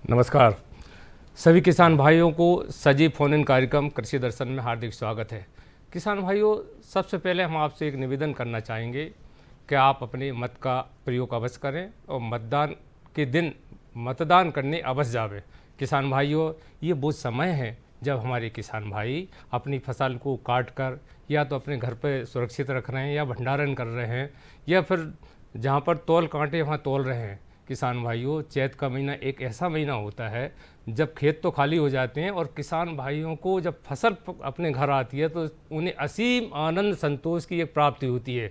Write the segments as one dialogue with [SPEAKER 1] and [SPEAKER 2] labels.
[SPEAKER 1] नमस्कार। सभी किसान भाइयों को सजीव फोन इन कार्यक्रम कृषि दर्शन में हार्दिक स्वागत है। किसान भाइयों, सबसे पहले हम आपसे एक निवेदन करना चाहेंगे कि आप अपने मत का प्रयोग अवश्य करें और मतदान के दिन मतदान करने अवश्य जावें। किसान भाइयों, ये वो समय है जब हमारे किसान भाई अपनी फसल को काट कर या तो अपने घर पर सुरक्षित रख रहे हैं या भंडारण कर रहे हैं या फिर जहाँ पर तौल कांटे वहाँ तौल रहे हैं। किसान भाइयों, चैत का महीना एक ऐसा महीना होता है जब खेत तो खाली हो जाते हैं और किसान भाइयों को जब फसल अपने घर आती है तो उन्हें असीम आनंद संतोष की एक प्राप्ति होती है।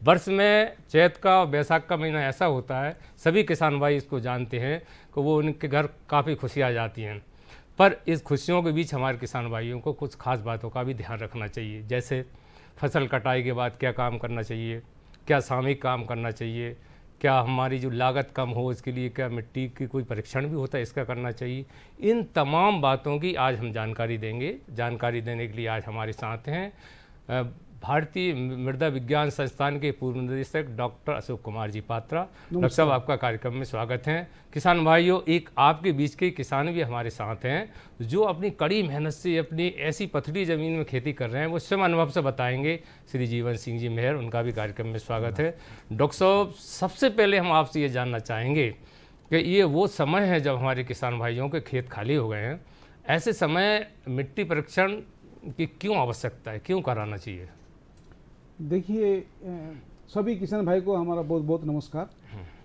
[SPEAKER 1] वर्ष में चैत का बैसाख का महीना ऐसा होता है, सभी किसान भाई इसको जानते हैं कि वो उनके घर काफ़ी खुशियाँ आ जाती हैं। पर इस खुशियों के बीच हमारे किसान भाइयों को कुछ खास बातों का भी ध्यान रखना चाहिए, जैसे फसल कटाई के बाद क्या काम करना चाहिए, क्या सामयिक काम करना चाहिए, क्या हमारी जो लागत कम हो इसके लिए क्या मिट्टी की कोई परीक्षण भी होता है, इसका करना चाहिए। इन तमाम बातों की आज हम जानकारी देंगे। जानकारी देने के लिए आज हमारे साथ हैं भारतीय मृदा विज्ञान संस्थान के पूर्व निदेशक डॉक्टर अशोक कुमार जी पात्रा। डॉक्टर साहब, आपका कार्यक्रम में स्वागत है। किसान भाइयों, एक आपके बीच के किसान भी हमारे साथ हैं जो अपनी कड़ी मेहनत से अपनी ऐसी पथरी ज़मीन में खेती कर रहे हैं, वो स्वयं अनुभव से बताएंगे। श्री जीवन सिंह जी मेहर, उनका भी कार्यक्रम में स्वागत है। डॉक्टर साहब, सबसे पहले हम आपसे ये जानना चाहेंगे कि ये वो समय है जब हमारे किसान भाइयों के खेत खाली हो गए हैं। ऐसे समय मिट्टी परीक्षण की क्यों आवश्यकता है, क्यों कराना चाहिए?
[SPEAKER 2] देखिए, सभी किसान भाई को हमारा बहुत बहुत नमस्कार।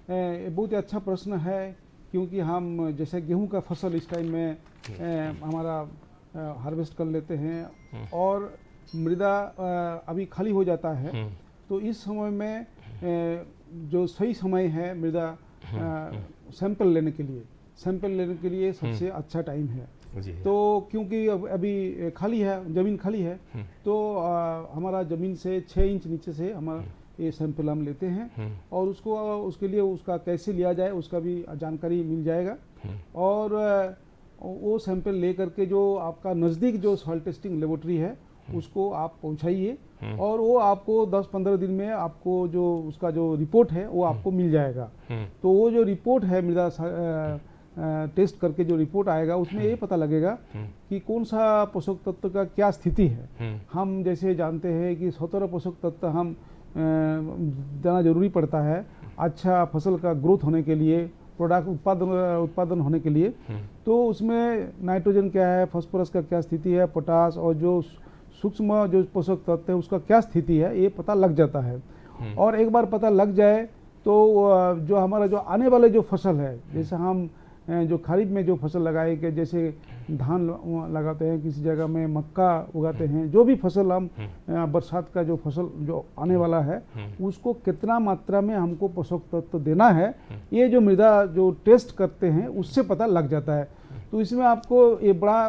[SPEAKER 2] बहुत ही अच्छा प्रश्न है, क्योंकि हम जैसे गेहूं का फसल इस टाइम में हमारा हार्वेस्ट कर लेते हैं और मृदा अभी खाली हो जाता है, तो इस समय में जो सही समय है मृदा सैंपल लेने के लिए सबसे अच्छा टाइम है। तो क्योंकि अभी खाली है, ज़मीन खाली है, तो हमारा ज़मीन से 6 इंच नीचे से हमारा ये सैंपल हम लेते हैं और उसके लिए उसका कैसे लिया जाए उसका भी जानकारी मिल जाएगा। और वो सैंपल ले करके जो आपका नज़दीक जो सॉइल टेस्टिंग लेबोरेटरी है उसको आप पहुंचाइए और वो आपको 10-15 दिन में आपको जो उसका जो रिपोर्ट है वो आपको मिल जाएगा। तो वो जो रिपोर्ट है मृदा टेस्ट करके जो रिपोर्ट आएगा उसमें ये पता लगेगा कि कौन सा पोषक तत्व का क्या स्थिति है। हम जैसे जानते हैं कि 17 पोषक तत्व हम देना जरूरी पड़ता है अच्छा फसल का ग्रोथ होने के लिए, प्रोडक्ट उत्पादन होने के लिए। तो उसमें नाइट्रोजन क्या है, फास्फोरस का क्या स्थिति है, पोटास और जो सूक्ष्म जो पोषक तत्व है उसका क्या स्थिति है, ये पता लग जाता है। और एक बार पता लग जाए तो जो हमारा जो आने वाले जो फसल है, जैसे हम जो खरीफ में जो फसल लगाए के जैसे धान लगाते हैं, किसी जगह में मक्का उगाते हैं, जो भी फसल हम बरसात का जो फसल जो आने वाला है उसको कितना मात्रा में हमको पोषक तत्व देना है, ये जो मृदा जो टेस्ट करते हैं उससे पता लग जाता है। तो इसमें आपको ये बड़ा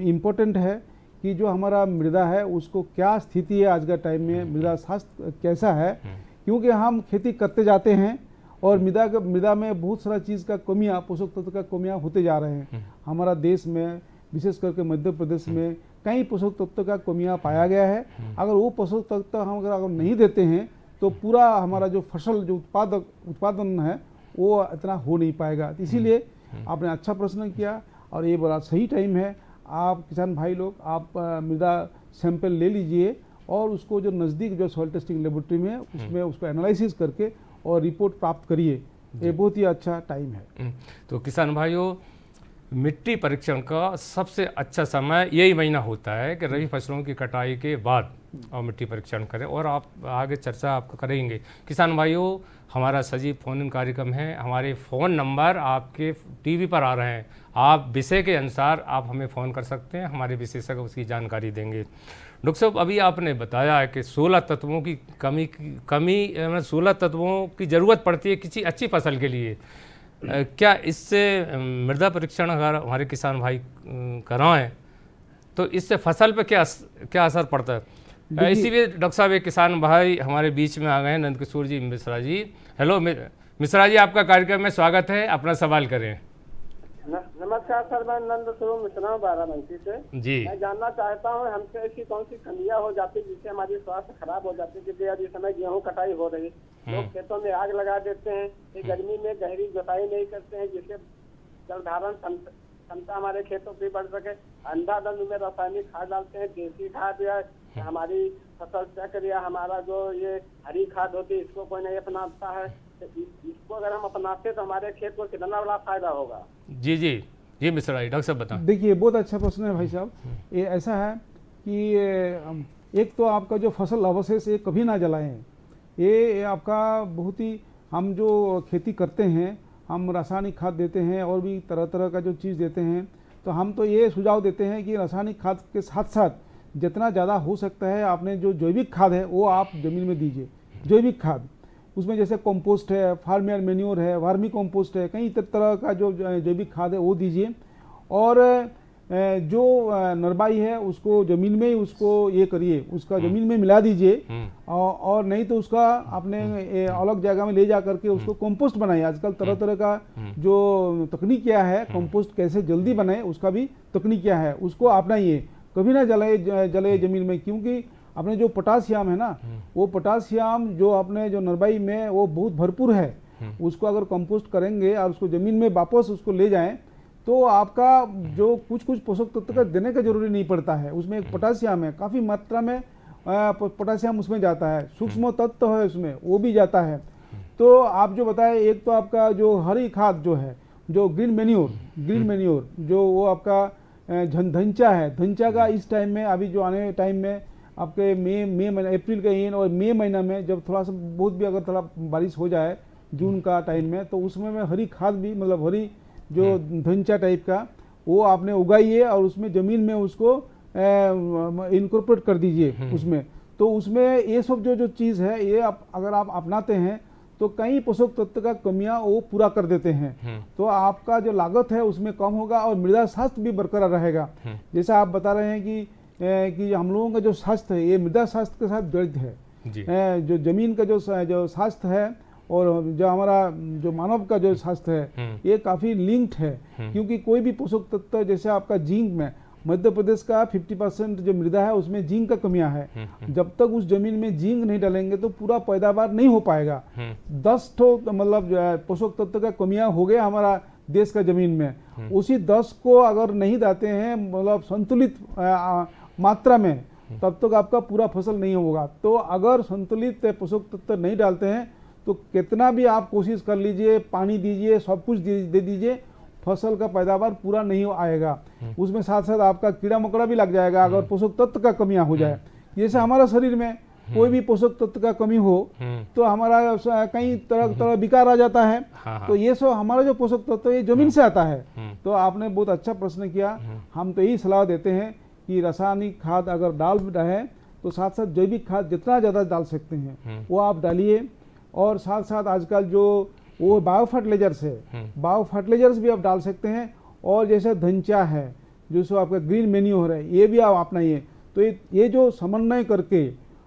[SPEAKER 2] इम्पोर्टेंट है कि जो हमारा मृदा है उसको क्या स्थिति है, आज का टाइम में मृदा स्वास्थ्य कैसा है, क्योंकि हम खेती करते जाते हैं और मृदा में बहुत सारा चीज़ का कमियाँ, पोषक तत्व का कमियाँ होते जा रहे हैं। हमारा देश में विशेष करके मध्य प्रदेश में कई पोषक तत्व का कमियाँ पाया गया है। अगर वो पोषक तत्व हम अगर नहीं देते हैं तो पूरा हमारा जो फसल जो उत्पादन है वो इतना हो नहीं पाएगा। इसीलिए आपने अच्छा प्रश्न किया और ये बड़ा सही टाइम है। आप किसान भाई लोग आप मृदा सैंपल ले लीजिए और उसको जो नज़दीक जो सॉइल टेस्टिंग लेबोरेटरी में उसमें उसको एनालिसिस करके और रिपोर्ट प्राप्त करिए। ये बहुत ही अच्छा टाइम है।
[SPEAKER 1] तो किसान भाइयों, मिट्टी परीक्षण का सबसे अच्छा समय यही महीना होता है कि रबी फसलों की कटाई के बाद और मिट्टी परीक्षण करें, और आप आगे चर्चा आपको करेंगे। किसान भाइयों, हमारा सजीव फोन इन कार्यक्रम है, हमारे फ़ोन नंबर आपके टीवी पर आ रहे हैं। आप विषय के अनुसार आप हमें फ़ोन कर सकते हैं, हमारे विशेषज्ञ उसकी जानकारी देंगे। डॉक्टर साहब, अभी आपने बताया कि 16 तत्वों की कमी 16 तत्वों की ज़रूरत पड़ती है किसी अच्छी फसल के लिए। क्या इससे मृदा परीक्षण अगर हमारे किसान भाई कराएं तो इससे फसल पे क्या असर पड़ता है? इसीलिए डॉक्टर साहब एक किसान भाई हमारे बीच में आ गए हैं, नंदकिशोर जी मिश्रा जी। हेलो मिश्रा जी, आपका कार्यक्रम में स्वागत है, अपना सवाल करें।
[SPEAKER 3] नमस्कार सर, मैं नंदकिशोर मिश्रा बाराबंकी से जी। मैं जानना चाहता हूँ हमसे ऐसी कौन सी खंडिया हो जाती है जिससे हमारी स्वास्थ्य खराब हो जाती है। जैसे अभी समय गेहूँ कटाई हो रही, लोग खेतों में आग लगा देते हैं, गर्मी में गहरी जुताई नहीं करते हैं, जिससे जल धारण क्षमता हमारे खेतों की बढ़ सके। अंधाधुंध में रासायनिक खाद डालते हैं, देसी खाद या हमारी फसल चक्र या हमारा जो ये हरी खाद होती है, इसको कोई नहीं अपनाता है। तो इसको अगर हम अपनाते तो हमारे खेत को कितना बड़ा फायदा होगा।
[SPEAKER 1] जी जी जी मिश्रा जी, डॉक्टर साहब बताएं।
[SPEAKER 2] देखिए बहुत अच्छा प्रश्न है भाई साहब। ये ऐसा है कि एक तो आपका जो फसल अवशेष ये कभी ना जलाएं। ये आपका बहुत ही, हम जो खेती करते हैं हम रासायनिक खाद देते हैं और भी तरह तरह का जो चीज़ देते हैं, तो हम तो ये सुझाव देते हैं कि रासायनिक खाद के साथ साथ जितना ज़्यादा हो सकता है आपने जो जैविक खाद है वो आप ज़मीन में दीजिए। जैविक खाद उसमें जैसे कंपोस्ट है, फार्मियर मेन्योर है, वर्मी कंपोस्ट है, कई तरह का जो जैविक खाद है वो दीजिए। और जो नरबाई है उसको ज़मीन में ही उसको ये करिए, उसका ज़मीन में मिला दीजिए। और नहीं तो उसका आपने अलग जगह में ले जा करके उसको कंपोस्ट बनाइए। आजकल तरह तरह का जो तकनीक क्या है, कंपोस्ट कैसे जल्दी बनाए उसका भी तकनीक क्या है, उसको अपनाइए। कभी ना जले ज़मीन में, क्योंकि अपने जो पोटासियम है ना, वो पोटासियम जो अपने जो नरबाई में वो बहुत भरपूर है। उसको अगर कंपोस्ट करेंगे और उसको ज़मीन में वापस उसको ले जाएं तो आपका जो कुछ पोषक तत्व का देने का जरूरी नहीं पड़ता है। उसमें एक पोटासियम है, काफ़ी मात्रा में पोटासियम उसमें जाता है, सूक्ष्म तत्व है उसमें वो भी जाता है। तो आप जो बताए, एक तो आपका जो हरी खाद जो है, जो ग्रीन मैन्योर जो वो आपका धंचा है, धंचा का इस टाइम में, अभी जो आने टाइम में आपके मई महीना, अप्रैल का एंड और मई महीना में जब थोड़ा सा बहुत भी अगर थोड़ा बारिश हो जाए जून का टाइम में, तो उसमें में हरी खाद भी, मतलब हरी जो धंचा टाइप का वो आपने उगाइए और उसमें ज़मीन में उसको इनकॉर्पोरेट कर दीजिए उसमें। तो उसमें ये सब जो चीज़ है ये अगर आप अपनाते हैं तो कई पोषक तत्व का कमियां वो पूरा कर देते हैं। तो आपका जो लागत है उसमें कम होगा और मृदा स्वास्थ्य भी बरकरार रहेगा। जैसा आप बता रहे हैं कि हम लोगों का जो स्वास्थ्य है ये मृदा स्वास्थ्य के साथ जड़ित है। जो जमीन का जो स्वास्थ्य है और जो हमारा जो मानव का जो स्वास्थ्य है ये काफ़ी लिंक्ड है। क्योंकि कोई भी पोषक तत्व, जैसे आपका जिंक में मध्य प्रदेश का 50% जो मृदा है उसमें जिंक का कमियां है। जब तक उस जमीन में जिंक नहीं डालेंगे तो पूरा पैदावार नहीं हो पाएगा। 10 मतलब पोषक तत्व का कमियां हो गया हमारा देश का जमीन में, उसी 10 को अगर नहीं डालते हैं मतलब संतुलित मात्रा में, तब तक आपका पूरा फसल नहीं होगा। तो अगर संतुलित पोषक तत्व नहीं डालते हैं तो कितना भी आप कोशिश कर लीजिए, पानी दीजिए, सब कुछ दे दीजिए, फसल का पैदावार पूरा नहीं आएगा। उसमें साथ साथ आपका कीड़ा मकोड़ा भी लग जाएगा अगर पोषक तत्व का कमियां हो जाए। जैसे हमारा शरीर में कोई भी पोषक तत्व का कमी हो तो हमारा कई तरह विकार आ जाता है। तो ये सब हमारा जो पोषक तत्व ये जमीन से आता है। तो आपने बहुत अच्छा प्रश्न किया। हम तो यही सलाह देते हैं कि रासायनिक खाद अगर डाल रहे तो साथ साथ जैविक खाद जितना ज़्यादा डाल सकते हैं वो आप डालिए। और साथ साथ आजकल जो वो बायो फर्टिलाइजर्स है, बायो फर्टिलाइजर्स भी आप डाल सकते हैं। और जैसे धंचा है, जो सो आपका ग्रीन मैन्योर है, ये भी आप अपनाइए। तो ये जो समन्वय करके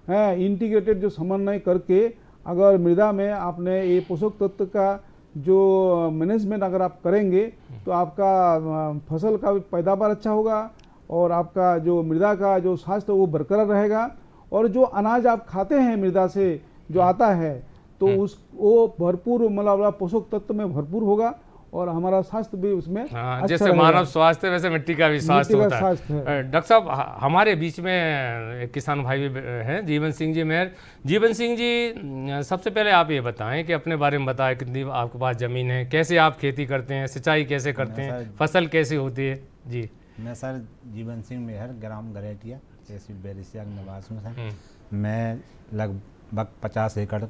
[SPEAKER 2] है, इंटीग्रेटेड जो समन्वय करके अगर मृदा में आपने ये पोषक तत्व का जो मैनेजमेंट अगर आप करेंगे तो आपका फसल का पैदावार अच्छा होगा और आपका जो मृदा का जो स्वास्थ्य वो बरकरार रहेगा। और जो अनाज आप खाते हैं मृदा से जो आता है तो वो भरपूर मतलब पोषक तत्व में भरपूर होगा और हमारा स्वास्थ्य भी उसमें अच्छा
[SPEAKER 1] जैसे मानव स्वास्थ्य वैसे मिट्टी का भी स्वास्थ्य होता है। डॉक्टर साहब, हमारे बीच में एक किसान भाई हैं जीवन सिंह जी मेहर। जीवन सिंह जी, सबसे पहले आप ये बताएं कि अपने बारे में बताएं, कितनी आपके पास ज़मीन है, कैसे आप खेती करते हैं, सिंचाई कैसे करते हैं, फसल कैसे होती है। जी,
[SPEAKER 4] मैं सर जीवन सिंह मेहर, ग्राम गरेटिया, तहसील बैरिसिया का निवासी हूँ सर। मैं लगभग 50 एकड़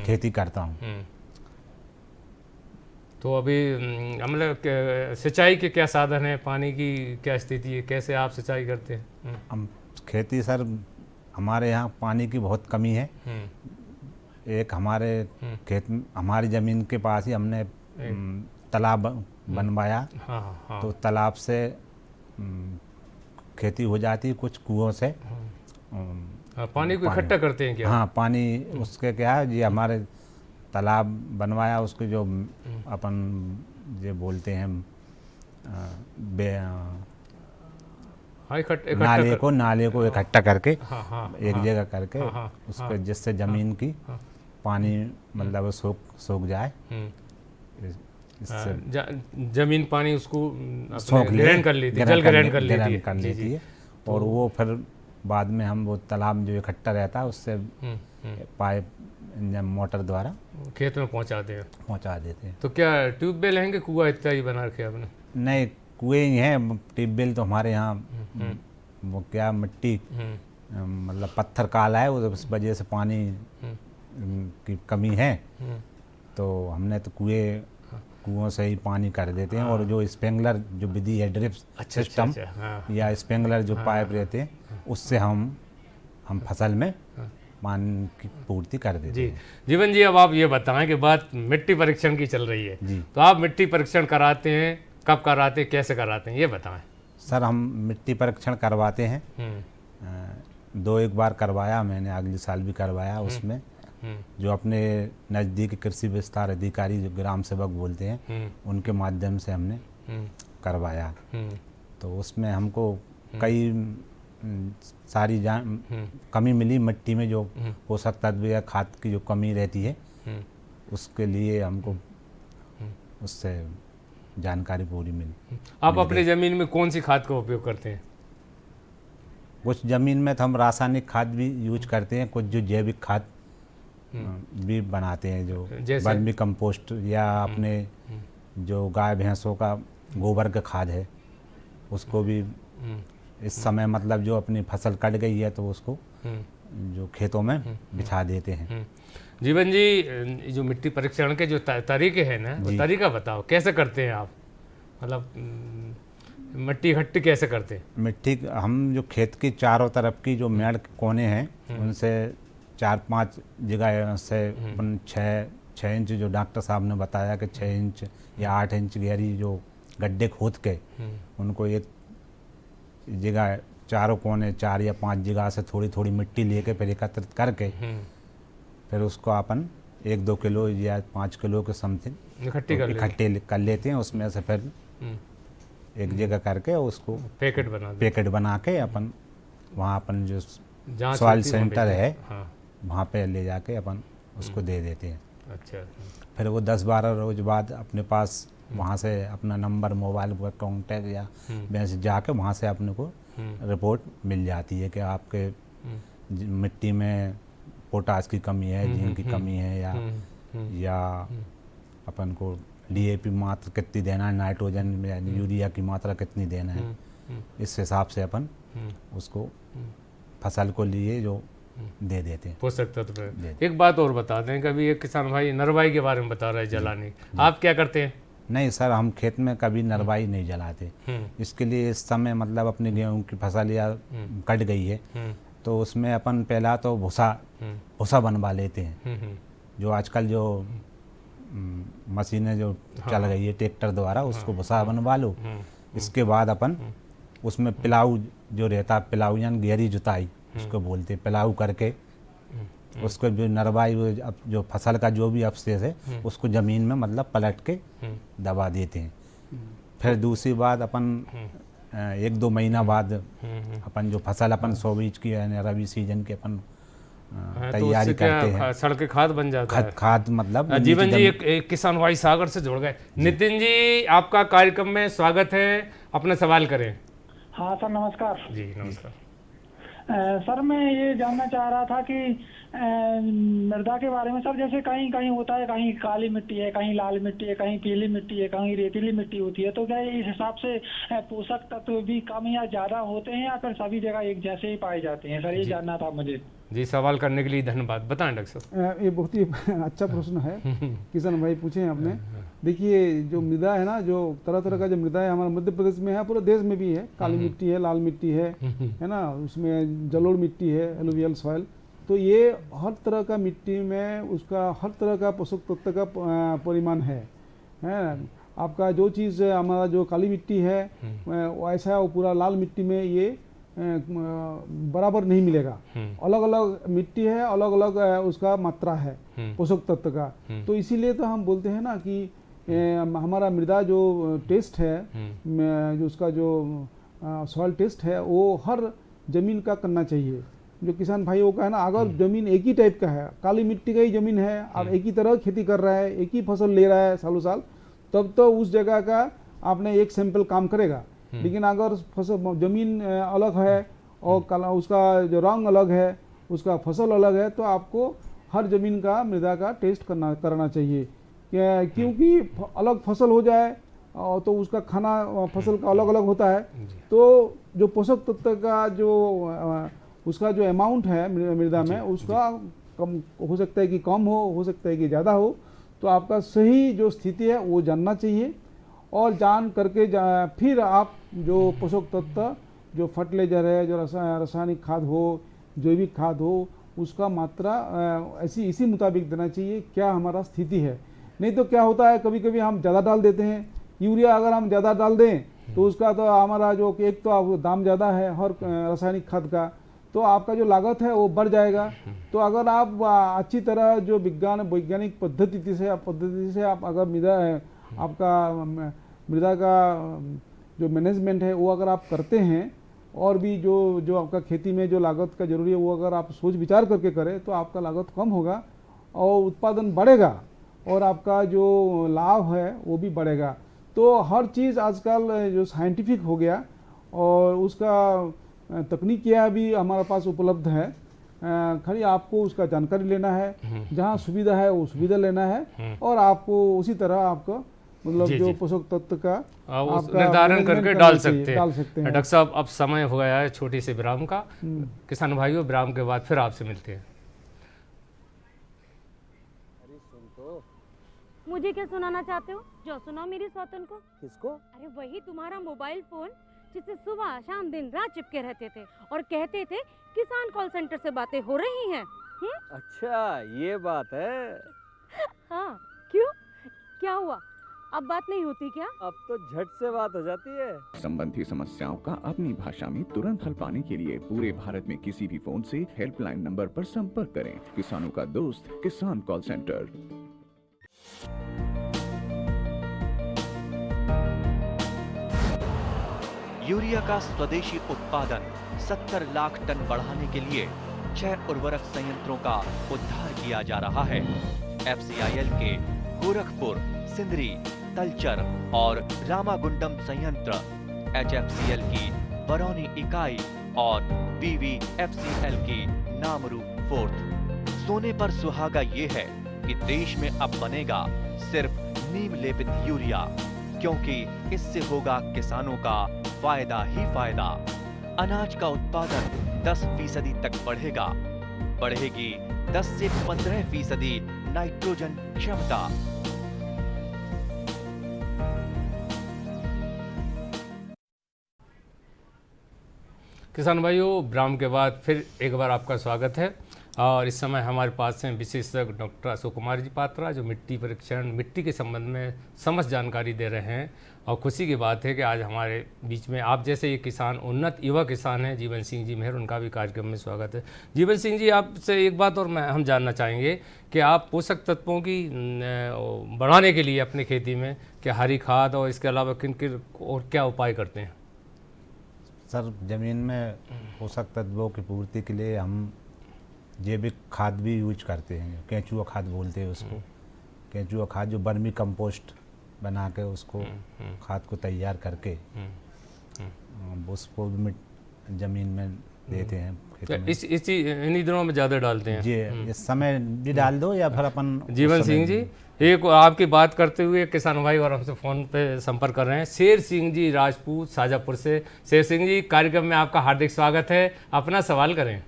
[SPEAKER 4] खेती करता हूँ।
[SPEAKER 1] तो अभी मतलब सिंचाई के क्या साधन है, पानी की क्या स्थिति है, कैसे आप सिंचाई करते हैं?
[SPEAKER 4] हम खेती सर, हमारे यहाँ पानी की बहुत कमी है। एक हमारे खेत, हमारी ज़मीन के पास ही हमने तालाब बनवाया। तो तालाब से खेती हो जाती है, कुछ कुओं से
[SPEAKER 1] पानी को इकट्ठा करते हैं क्या?
[SPEAKER 4] हाँ, पानी उसके क्या है जी, हमारे तालाब बनवाया, उसके जो अपन जो बोलते हैं नाले को इकट्ठा करके एक जगह करके उसको, जिससे ज़मीन की पानी मतलब सूख जाए,
[SPEAKER 1] जमीन पानी उसको
[SPEAKER 4] सोख ले,
[SPEAKER 1] ग्रहण कर लेती है, जल ग्रहण कर लेती है।
[SPEAKER 4] कर लेती है। और वो फिर बाद में हम वो तालाब में जो इकट्ठा रहता है उससे पाइप मोटर द्वारा
[SPEAKER 1] खेत में पहुंचा
[SPEAKER 4] देते हैं।
[SPEAKER 1] तो क्या ट्यूबवेल हैं कि कुआं इत्यादि बना रखे आपने?
[SPEAKER 4] नहीं, कुएं ही हैं। ट्यूबवेल तो हमारे यहाँ वो क्या मिट्टी मतलब पत्थर काला है, उस वजह से पानी की कमी है, तो हमने तो कुओं से ही पानी कर देते हैं। और जो स्प्रिंकलर जो विधि है, ड्रिप सिस्टम या स्प्रिंकलर जो पाइप रहते हैं, उससे हम फसल में पानी की पूर्ति कर देते हैं।
[SPEAKER 1] जीवन जी, अब आप ये बताएं कि बात मिट्टी परीक्षण की चल रही है
[SPEAKER 4] जी,
[SPEAKER 1] तो आप मिट्टी परीक्षण कराते हैं, कब कराते हैं, कैसे कराते हैं, ये बताएं।
[SPEAKER 4] सर, हम मिट्टी परीक्षण करवाते हैं। 2-1 बार करवाया मैंने, अगले साल भी करवाया। उसमें जो अपने नज़दीक कृषि विस्तार अधिकारी जो ग्राम सेवक बोलते हैं, उनके माध्यम से हमने करवाया। तो उसमें हमको कई सारी कमी मिली मिट्टी में, जो पोषक तत्व या खाद की जो कमी रहती है, उसके लिए हमको उससे जानकारी पूरी मिली।
[SPEAKER 1] आप अपनी ज़मीन में कौन सी खाद का उपयोग करते हैं?
[SPEAKER 4] कुछ ज़मीन में तो हम रासायनिक खाद भी यूज करते हैं, कुछ जो जैविक खाद भी बनाते हैं, जो वर्मी कंपोस्ट या अपने जो गाय भैंसों का गोबर का खाद है, उसको भी इस समय मतलब जो अपनी फसल कट गई है तो उसको जो खेतों में बिछा देते हैं।
[SPEAKER 1] जीवन जी, जो मिट्टी परीक्षण के जो तरीके हैं ना, वो तरीका बताओ, कैसे करते हैं आप? मतलब मिट्टी इकट्ठी कैसे करते हैं?
[SPEAKER 4] मिट्टी हम जो खेत की चारों तरफ की जो मेड़ कोने हैं, उनसे 4-5 जगह से 6 इंच जो डॉक्टर साहब ने बताया कि 6 इंच या 8 इंच गहरी जो गड्ढे खोद के उनको एक जगह चारों कोने 4 या 5 जगह से थोड़ी थोड़ी मिट्टी लेके फिर एकत्रित करके फिर उसको अपन 1-2 किलो या 5 किलो के समथिंग इकट्ठे कर लेते हैं। उसमें से फिर एक जगह करके उसको पैकेट बना के अपन वहाँ अपन जो सॉइल सेंटर है वहाँ पे ले जाके अपन उसको दे देते हैं।
[SPEAKER 1] अच्छा।
[SPEAKER 4] फिर वो 10-12 रोज बाद अपने पास वहाँ से अपना नंबर मोबाइल पर कॉन्टैक्ट या मैसेज जाके वहाँ से अपने को रिपोर्ट मिल जाती है कि आपके मिट्टी में पोटास की कमी है, जिंक की कमी है, या अपन को डीएपी मात्रा कितनी देना है, नाइट्रोजन यानी यूरिया की मात्रा कितनी देना है, इस हिसाब से अपन उसको फसल को लिए जो दे देते हैं
[SPEAKER 1] पोषक तत्व। एक बात और बता दें, कभी एक किसान भाई नरवाई के बारे में बता रहा है जलाने, आप क्या करते हैं?
[SPEAKER 4] नहीं सर, हम खेत में कभी नरवाई नहीं जलाते। इसके लिए इस समय मतलब अपने गेहूं की फसल या कट गई है तो उसमें अपन पहला तो भूसा बनवा लेते हैं। जो आजकल जो मशीनें जो चल रही है ट्रैक्टर द्वारा, उसको भूसा बनवा लो। इसके बाद अपन उसमें पिलाऊ जो रहता है, पिलाऊ यानी गहरी जुताई उसको बोलते हैं, पिलाऊ करके उसको जो नरवाई जो फसल का जो भी अवशेष है उसको ज़मीन में मतलब पलट के दबा देते हैं। फिर दूसरी बात अपन 1-2 महीना बाद अपन जो फसल अपन 100 बीज की यानी रबी सीजन की अपन तैयारी करते हैं,
[SPEAKER 1] सड़के खाद बन जाता है।
[SPEAKER 4] खाद मतलब
[SPEAKER 1] जीवन जी एक किसान भाई सागर से जुड़ गए। नितिन जी, आपका कार्यक्रम में स्वागत है, अपना सवाल करें।
[SPEAKER 5] हाँ सर, नमस्कार।
[SPEAKER 1] जी नमस्कार।
[SPEAKER 5] सर मैं ये जानना चाह रहा था कि मृदा के बारे में सर, जैसे कहीं कहीं होता है, कहीं काली मिट्टी है, कहीं लाल मिट्टी है, कहीं पीली मिट्टी है, कहीं रेतीली मिट्टी होती है, तो क्या इस हिसाब से पोषक तत्व भी कम या ज़्यादा होते हैं या फिर सभी जगह एक जैसे ही पाए जाते हैं? सर ये जानना था मुझे।
[SPEAKER 1] जी, सवाल करने के लिए धन्यवाद। बताएं डॉक्टर साहब।
[SPEAKER 2] ये बहुत ही अच्छा प्रश्न है किसान भाई पूछे हैं आपने। देखिए, जो मृदा है ना, जो तरह तरह का जो मृदा है हमारे मध्य प्रदेश में है, पूरे देश में भी है। काली मिट्टी है, लाल मिट्टी है ना, उसमें जलोढ़ मिट्टी है, एलुवियल सॉइल। तो ये हर तरह का मिट्टी में उसका हर तरह का पोषक तत्व का परिमाण है। आपका जो चीज़ हमारा जो काली मिट्टी है वैसा वो पूरा लाल मिट्टी में ये बराबर नहीं मिलेगा। अलग अलग मिट्टी है, अलग अलग उसका मात्रा है पोषक तत्व का। तो इसीलिए तो हम बोलते हैं ना कि हमारा मृदा जो टेस्ट है, जो उसका जो सॉइल टेस्ट है, वो हर जमीन का करना चाहिए। जो किसान भाइयों का है ना, अगर जमीन एक ही टाइप का है, काली मिट्टी का ही जमीन है, आप एक ही तरह खेती कर रहा है, एक ही फसल ले रहा है सालों साल, तब तो उस जगह का आपने एक सैंपल काम करेगा। लेकिन अगर फसल जमीन अलग है और उसका जो रंग अलग है, उसका फसल अलग है, तो आपको हर जमीन का मृदा का टेस्ट करना चाहिए। क्योंकि अलग फसल हो जाए तो उसका खाना फसल का अलग अलग होता है, तो जो पोषक तत्व का जो उसका जो अमाउंट है मृदा में, उसका कम हो सकता है कि कम हो सकता है कि ज़्यादा हो। तो आपका सही जो स्थिति है वो जानना चाहिए, और जान करके फिर आप जो पोषक तत्व, जो फर्टिलाइजर है, जो रासायनिक खाद हो, जैविक खाद हो, उसका मात्रा इसी मुताबिक देना चाहिए क्या हमारा स्थिति है। नहीं तो क्या होता है, कभी कभी हम ज़्यादा डाल देते हैं। यूरिया अगर हम ज़्यादा डाल दें तो उसका तो हमारा जो एक तो दाम ज़्यादा है हर रासायनिक खाद का, तो आपका जो लागत है वो बढ़ जाएगा। तो अगर आप अच्छी तरह जो वैज्ञानिक पद्धति से आप अगर आपका मृदा का जो मैनेजमेंट है वो अगर आप करते हैं, और भी जो आपका खेती में जो लागत का जरूरी है वो अगर आप सोच विचार करके करें, तो आपका लागत कम होगा और उत्पादन बढ़ेगा, और आपका जो लाभ है वो भी बढ़ेगा। तो हर चीज़ आजकल जो साइंटिफिक हो गया, और उसका तकनीकियाँ भी हमारे पास उपलब्ध है। खाली आपको उसका जानकारी लेना है, जहाँ सुविधा है वो सुविधा लेना है, और आपको उसी तरह आपको मतलब जो पोषक तत्व का आपका
[SPEAKER 1] निर्धारण करके डाल सकते हैं।
[SPEAKER 2] हैं।
[SPEAKER 1] डॉक्टर साहब, अब समय हो गया है छोटी सी विराम का। किसान भाइयों, विराम के बाद फिर आपसे मिलते हैं।
[SPEAKER 6] मुझे क्या सुनाना चाहते हो? जो सुनाओ मेरी सौतन को।
[SPEAKER 7] किसको?
[SPEAKER 6] अरे वही तुम्हारा मोबाइल फोन जिससे सुबह शाम दिन रात चिपके रहते थे और कहते थे किसान कॉल सेंटर से बातें हो रही हैं।
[SPEAKER 7] अच्छा, ये बात है।
[SPEAKER 6] हाँ, क्यों? क्या हुआ? अब बात नहीं होती क्या?
[SPEAKER 7] अब तो झट से बात हो जाती है।
[SPEAKER 8] संबंधी समस्याओं का अपनी भाषा में तुरंत हल पाने के लिए पूरे भारत में किसी भी फोन से हेल्पलाइन नंबर पर संपर्क करें। किसानों का दोस्त किसान कॉल सेंटर।
[SPEAKER 9] यूरिया का स्वदेशी उत्पादन 70 लाख टन बढ़ाने के लिए 6 उर्वरक संयंत्रों का उद्धार किया जा रहा है। FCIL के गोरखपुर, सिंदरी, तलचर और रामागुंडम संयंत्र, HFCL की बरौनी इकाई और BVFCL की नामरू फोर्थ। सोने पर सुहागा ये है कि देश में अब बनेगा सिर्फ नीम लेपित यूरिया, क्योंकि इससे होगा किसानों का फायदा ही फायदा। अनाज का उत्पादन 10% तक बढ़ेगा। बढ़ेगी 10 से 15% नाइट्रोजन क्षमता।
[SPEAKER 1] किसान भाइयों, विराम के बाद फिर एक बार आपका स्वागत है। और इस समय हमारे पास हैं विशेषज्ञ डॉक्टर अशोक कुमार जी पात्रा, जो मिट्टी परीक्षण, मिट्टी के संबंध में समस्त जानकारी दे रहे हैं। और खुशी की बात है कि आज हमारे बीच में आप जैसे ये किसान, उन्नत युवा किसान हैं, जीवन सिंह जी मेहर, उनका भी कार्यक्रम में स्वागत है। जीवन सिंह जी, आपसे एक बात और हम जानना चाहेंगे कि आप पोषक तत्वों की बढ़ाने के लिए अपनी खेती में क्या हरी खाद और इसके अलावा किन और क्या उपाय करते हैं?
[SPEAKER 4] सर, ज़मीन में पोषक तत्वों की पूर्ति के लिए हम जैविक खाद भी यूज करते हैं। केंचुआ खाद बोलते हैं उसको। केंचुआ खाद जो वर्मी कंपोस्ट बना के उसको खाद को तैयार करके उसको ज़मीन में देते हैं।
[SPEAKER 1] इन्हीं दिनों में ज़्यादा डालते हैं
[SPEAKER 4] जी। इस समय भी डाल दो या फिर अपन।
[SPEAKER 1] जीवन सिंह जी, एक आपकी बात करते हुए किसान भाई और हमसे फ़ोन पे संपर्क कर रहे हैं शेर सिंह जी राजपूत शाजापुर से। शेर सिंह जी, कार्यक्रम में आपका हार्दिक स्वागत है। अपना सवाल करें।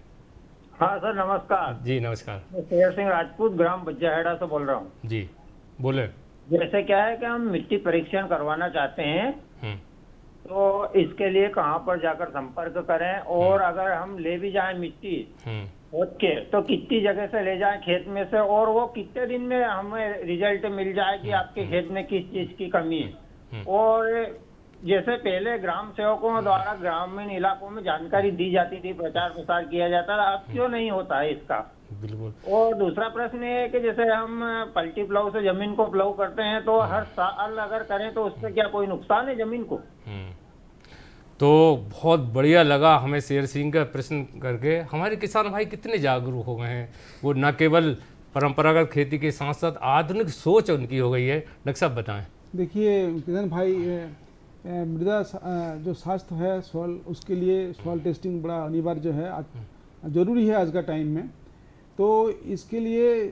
[SPEAKER 5] हाँ सर, नमस्कार
[SPEAKER 1] जी नमस्कार।
[SPEAKER 5] मैं शेर सिंह राजपूत, ग्राम बज्जाहेड़ा से बोल रहा हूँ।
[SPEAKER 1] जी बोले।
[SPEAKER 5] जैसे क्या है कि हम मिट्टी परीक्षण करवाना चाहते हैं, तो इसके लिए कहाँ पर जाकर संपर्क करें, और अगर हम ले भी जाएं मिट्टी खोद के तो कितनी जगह से ले जाएं खेत में से, और वो कितने दिन में हमें रिजल्ट मिल जाए कि आपके खेत में किस चीज की कमी है। और जैसे पहले ग्राम सेवकों द्वारा ग्रामीण इलाकों में जानकारी दी जाती थी, प्रचार प्रसार किया जाता था, अब क्यों नहीं होता है इसका?
[SPEAKER 1] बिल्कुल। और
[SPEAKER 5] दूसरा प्रश्न ये है कि जैसे हम पलटी प्लाव से जमीन को प्लाव करते हैं, तो हर साल अगर करें तो उससे क्या कोई नुकसान है जमीन को?
[SPEAKER 1] तो बहुत बढ़िया लगा हमें शेर सिंह का प्रश्न करके। हमारे किसान भाई कितने जागरूक हो गए हैं, वो न केवल परंपरागत खेती के साथ साथ आधुनिक सोच उनकी हो गई है। डॉक्टर साहब बताएं।
[SPEAKER 2] देखिए किशन भाई, मृदा जो स्वास्थ्य है सॉइल, उसके लिए सॉइल टेस्टिंग बड़ा अनिवार्य है, ज़रूरी है आज का टाइम में। तो इसके लिए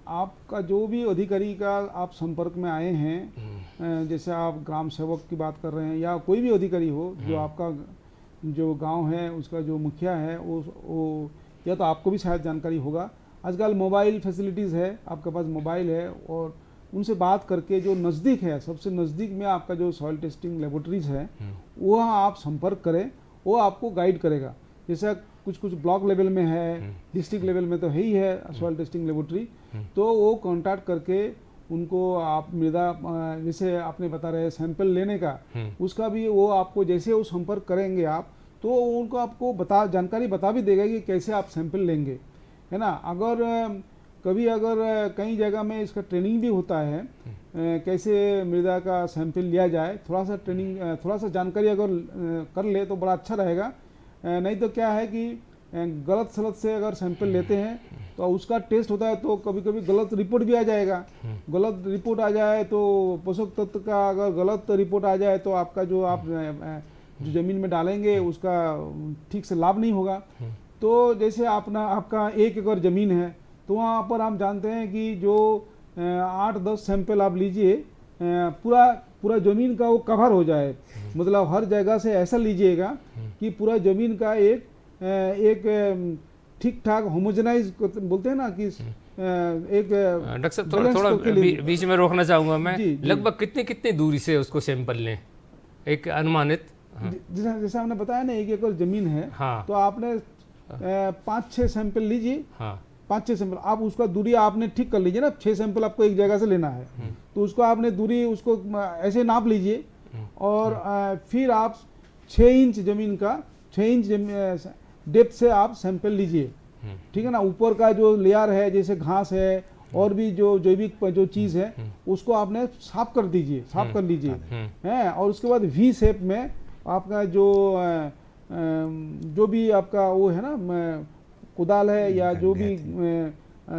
[SPEAKER 2] आपका जो भी अधिकारी का आप संपर्क में आए हैं, जैसे आप ग्राम सेवक की बात कर रहे हैं या कोई भी अधिकारी हो, जो आपका जो गांव है उसका जो मुखिया है, वो या तो आपको भी शायद जानकारी होगा, आजकल मोबाइल फैसिलिटीज़ है, आपके पास मोबाइल है, और उनसे बात करके जो नज़दीक है, सबसे नज़दीक में आपका जो सॉइल टेस्टिंग लेबोरेटरीज है वह आप संपर्क करें, वो आपको गाइड करेगा। जैसा कुछ ब्लॉक लेवल में है, डिस्ट्रिक्ट लेवल में तो है ही है सॉइल टेस्टिंग लेबोरेटरी, तो वो कांटेक्ट करके उनको आप मृदा, जैसे आपने बता रहे सैंपल लेने का, उसका भी वो आपको जैसे वो संपर्क करेंगे आप, तो उनको आपको जानकारी बता भी देगा कि कैसे आप सैंपल लेंगे, है ना। अगर कई जगह में इसका ट्रेनिंग भी होता है, कैसे मृदा का सैंपल लिया जाए, थोड़ा सा ट्रेनिंग, थोड़ा सा जानकारी अगर कर ले तो बड़ा अच्छा रहेगा। नहीं तो क्या है कि गलत सलत से अगर सैंपल लेते हैं तो उसका टेस्ट होता है तो कभी कभी गलत रिपोर्ट भी आ जाएगा। गलत रिपोर्ट आ जाए तो पोषक तत्व का अगर गलत रिपोर्ट आ जाए तो आपका जो आप जो ज़मीन में डालेंगे उसका ठीक से लाभ नहीं होगा। तो जैसे आपका 1 एकड़ ज़मीन है तो वहाँ पर हम जानते हैं कि जो 8-10 सैंपल आप लीजिए, पूरा ज़मीन का वो कवर हो जाए, मतलब हर जगह से ऐसा लीजिएगा कि पूरा ज़मीन का एक ठीक ठाक होमोजेनाइज बोलते हैं ना कि एक
[SPEAKER 1] डॉक्टर साहब थोड़ा बीच में रोकना चाहूँगा मैं, लगभग कितनी दूरी से उसको सैंपल लें, एक अनुमानित?
[SPEAKER 2] जैसा हमने बताया ना 1 एकड़ ज़मीन है, तो आपने 5-6 सैंपल लीजिए, 5-6 सैंपल आप उसका दूरी आपने ठीक कर लीजिए ना। 6 सैंपल आपको एक जगह से लेना है तो उसको आपने दूरी उसको ऐसे नाप लीजिए, और फिर आप 6 इंच ज़मीन का 6 इंच डेप्थ से आप सैंपल लीजिए, ठीक है ना। ऊपर का जो लेयर है जैसे घास है और भी जो जैविक जो चीज़ है उसको आपने साफ कर लीजिए हैं, और उसके बाद वी शेप में आपका जो भी आपका वो है ना कुदाल है या जो भी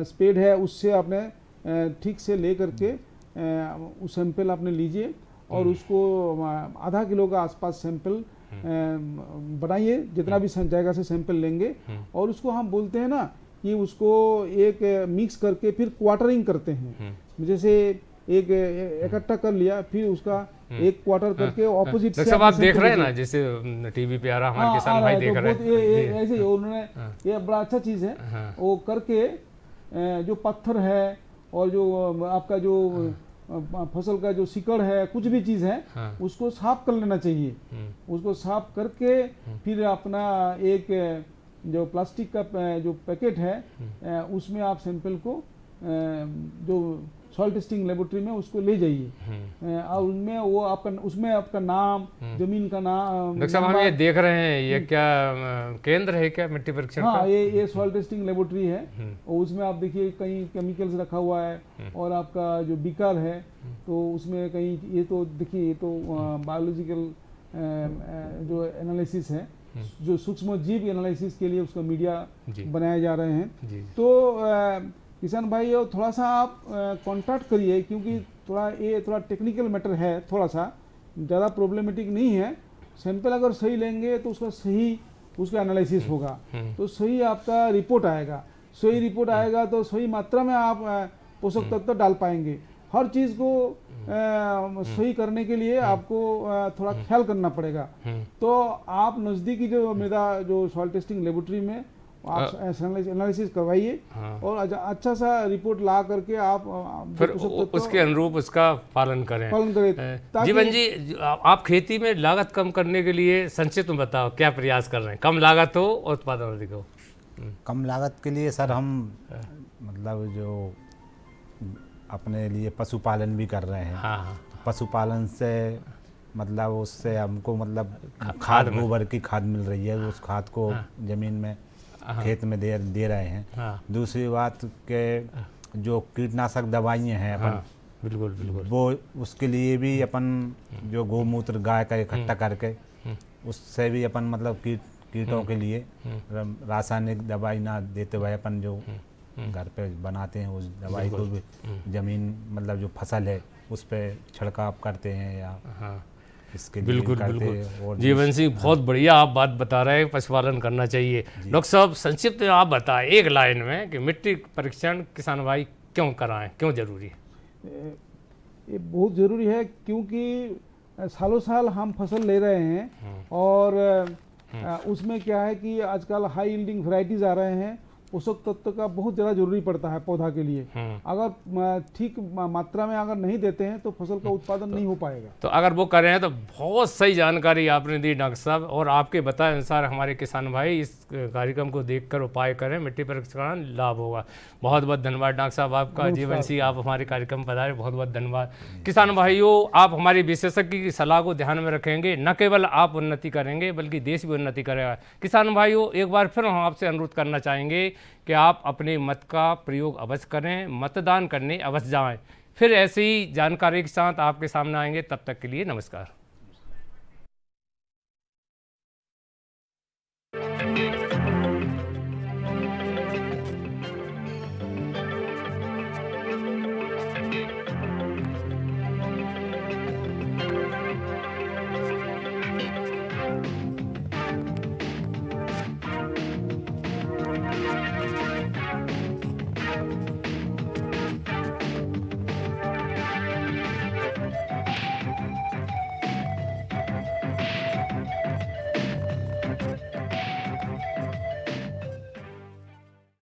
[SPEAKER 2] स्पेड है उससे आपने ठीक से ले करके उस सैंपल आपने लीजिए, और उसको आधा किलो का आसपास सैंपल बनाइए, जितना भी जगह से सैंपल लेंगे, और उसको हम बोलते हैं ना कि उसको एक मिक्स करके फिर क्वार्टरिंग करते हैं। जैसे एक इकट्ठा कर लिया, फिर उसका एक क्वार्टर करके ऑपोजिट से
[SPEAKER 1] सब आप देख रहे हैं ना, जैसे टीवी पे आ रहा हमारे किसान भाई देख रहे हैं,
[SPEAKER 2] ऐसे उन्होंने ये बड़ा अच्छा चीज़ है, वो करके जो पत्थर है और जो आपका जो फसल का जो सिकड़ है, कुछ भी चीज़ है, उसको साफ कर लेना चाहिए। उसको साफ करके फिर अपना एक जो प्लास्टिक का जो पैकेट है उसमें आप सैंपल को जो सॉइल टेस्टिंग लेबोरेटरी में उसको ले जाइए, और उनमें वो आपका नाम, जमीन का नाम।
[SPEAKER 1] डॉक्टर साहब हम ये देख रहे हैं, ये क्या केंद्र है क्या मिट्टी परीक्षण का?
[SPEAKER 2] ये सॉइल टेस्टिंग लेबोरेटरी है, और उसमें आप देखिए कहीं केमिकल्स रखा हुआ है, और आपका जो बीकर है तो उसमें कहीं ये तो देखिए ये तो बायोलॉजिकल जो एनालिसिस है, जो सूक्ष्म जीव एनालिसिस के लिए उसका मीडिया बनाए जा रहे हैं। तो किसान भाई थोड़ा सा आप कांटेक्ट करिए, क्योंकि थोड़ा टेक्निकल मैटर है, थोड़ा सा ज़्यादा प्रॉब्लमेटिक नहीं है। सैंपल अगर सही लेंगे तो उसका एनालिसिस होगा, तो सही आपका रिपोर्ट आएगा। सही रिपोर्ट आएगा तो सही मात्रा में आप पोषक तत्व डाल पाएंगे। हर चीज़ को सही करने के लिए आपको थोड़ा ख्याल करना पड़ेगा। तो आप नज़दीकी जो मृदा जो सॉइल टेस्टिंग लेबोरेटरी में आप एनालिसिस करवाइए, और अच्छा सा रिपोर्ट ला करके आप
[SPEAKER 1] फिर उसके अनुरूप उसका पालन करें। जीवन जी, आप खेती में लागत कम करने के लिए संक्षिप्त में बताओ क्या प्रयास कर रहे हैं, कम लागत हो और उत्पादन अधिक हो?
[SPEAKER 4] कम लागत के लिए सर हम मतलब जो अपने लिए पशुपालन भी कर रहे हैं। पशुपालन से मतलब उससे हमको मतलब खाद गोबर की खाद मिल रही है, उस खाद को ज़मीन में खेत में दे रहे हैं। दूसरी बात के जो कीटनाशक दवाइयाँ हैं अपन, बिल्कुल वो उसके लिए भी अपन जो गौमूत्र गाय का इकट्ठा करके उससे भी अपन मतलब कीटों के लिए रासायनिक दवाई ना देते हुए अपन जो घर पे बनाते हैं उस दवाई को भी ज़मीन मतलब जो फसल है उस पर छिड़काव करते हैं या
[SPEAKER 1] हाँ
[SPEAKER 4] इसके लिए
[SPEAKER 1] बिल्कुल
[SPEAKER 4] करते
[SPEAKER 1] बिल्कुल
[SPEAKER 4] हैं। और
[SPEAKER 1] जीवन सिंह, बहुत बढ़िया आप बात बता रहे हैं, पशुपालन करना चाहिए। डॉक्टर साहब संक्षिप्त में आप बताएं एक लाइन में कि मिट्टी परीक्षण किसान भाई क्यों कराएं, क्यों जरूरी है?
[SPEAKER 2] ये बहुत ज़रूरी है क्योंकि सालों साल हम फसल ले रहे हैं और उसमें क्या है कि आजकल हाई यील्डिंग वैरायटीज आ रहे हैं, पोषक तत्व का बहुत ज़्यादा जरूरी पड़ता है पौधा के लिए। अगर ठीक मात्रा में अगर नहीं देते हैं तो फसल का उत्पादन नहीं हो पाएगा।
[SPEAKER 1] तो अगर वो कर रहे हैं तो बहुत सही जानकारी आपने दी डॉक्टर साहब, और आपके बताए अनुसार हमारे किसान भाई इस कार्यक्रम को देखकर उपाय करें, मिट्टी परीक्षण लाभ होगा। बहुत बहुत धन्यवाद डॉक्टर साहब आपका। जीवन सिंह, आप हमारे कार्यक्रम पधारे, बहुत बहुत धन्यवाद। किसान भाइयों, आप हमारी विशेषज्ञ की सलाह को ध्यान में रखेंगे, न केवल आप उन्नति करेंगे बल्कि देश भी उन्नति करेगा। किसान भाइयों, एक बार फिर हम आपसे अनुरोध करना चाहेंगे कि आप अपने मत का प्रयोग अवश्य करें, मतदान करने अवश्य जाएं। फिर ऐसी जानकारी के साथ आपके सामने आएंगे, तब तक के लिए नमस्कार।